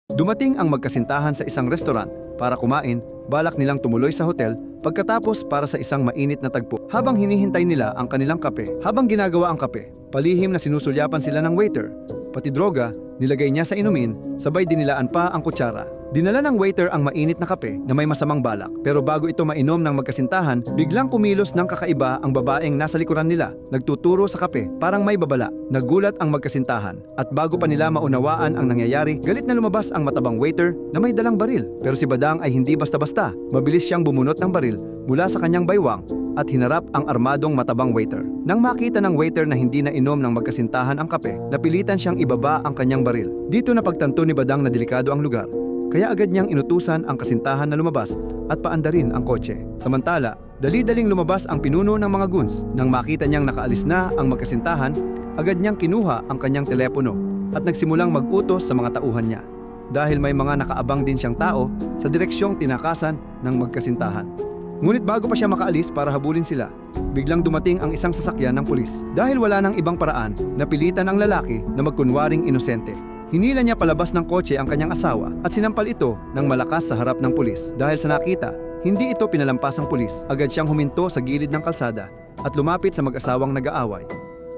Dumating ang magkasintahan sa isang restaurant para kumain, balak nilang tumuloy sa hotel pagkatapos para sa isang mainit na tagpo. Habang hinihintay nila ang kanilang kape, habang ginagawa ang kape, palihim na sinusulyapan sila ng waiter. Pati droga, nilagay niya sa inumin, sabay dinilaan pa ang kutsara. Dinala ng waiter ang mainit na kape na may masamang balak. Pero bago ito mainom ng magkasintahan, biglang kumilos ng kakaiba ang babaeng nasa likuran nila. Nagtuturo sa kape, parang may babala. Nagulat ang magkasintahan. At bago pa nila maunawaan ang nangyayari, galit na lumabas ang matabang waiter na may dalang baril. Pero si Badang ay hindi basta-basta. Mabilis siyang bumunot ng baril mula sa kanyang baywang at hinarap ang armadong matabang waiter. Nang makita ng waiter na hindi na inom ng magkasintahan ang kape, napilitan siyang ibaba ang kanyang baril. Dito napagtanto ni Badang na delikado ang lugar. Kaya agad niyang inutusan ang kasintahan na lumabas at paandarin ang kotse. Samantala, dali-daling lumabas ang pinuno ng mga goons. Nang makita niyang nakaalis na ang magkasintahan, agad niyang kinuha ang kanyang telepono at nagsimulang mag-utos sa mga tauhan niya. Dahil may mga nakaabang din siyang tao sa direksyong tinakasan ng magkasintahan. Ngunit bago pa siya makaalis para habulin sila, biglang dumating ang isang sasakyan ng pulis. Dahil wala nang ibang paraan, napilitan ang lalaki na magkunwaring inosente. Hinila niya palabas ng kotse ang kanyang asawa at sinampal ito ng malakas sa harap ng pulis. Dahil sa nakita, hindi ito pinalampas ng pulis. Agad siyang huminto sa gilid ng kalsada at lumapit sa mag-asawang nag-aaway.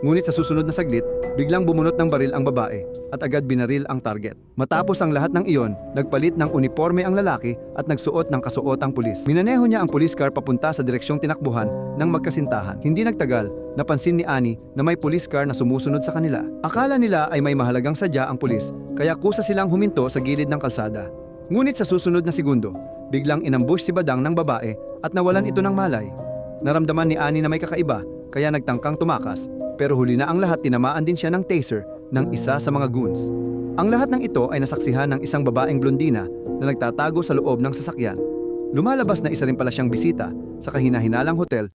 Ngunit sa susunod na saglit, biglang bumunot ng baril ang babae at agad binaril ang target. Matapos ang lahat ng iyon, nagpalit ng uniforme ang lalaki at nagsuot ng kasuotang pulis. Minaneho niya ang police car papunta sa direksyong tinakbuhan ng magkasintahan. Hindi nagtagal, napansin ni Annie na may police car na sumusunod sa kanila. Akala nila ay may mahalagang sadya ang pulis, kaya kusa silang huminto sa gilid ng kalsada. Ngunit sa susunod na segundo, biglang inambush si Badang ng babae at nawalan ito ng malay. Naramdaman ni Annie na may kakaiba, kaya nagtangkang tumakas. Pero huli na ang lahat, tinamaan din siya ng taser ng isa sa mga goons. Ang lahat ng ito ay nasaksihan ng isang babaeng blondina na nagtatago sa loob ng sasakyan. Lumalabas na isa rin pala siyang bisita sa kahina-hinalang hotel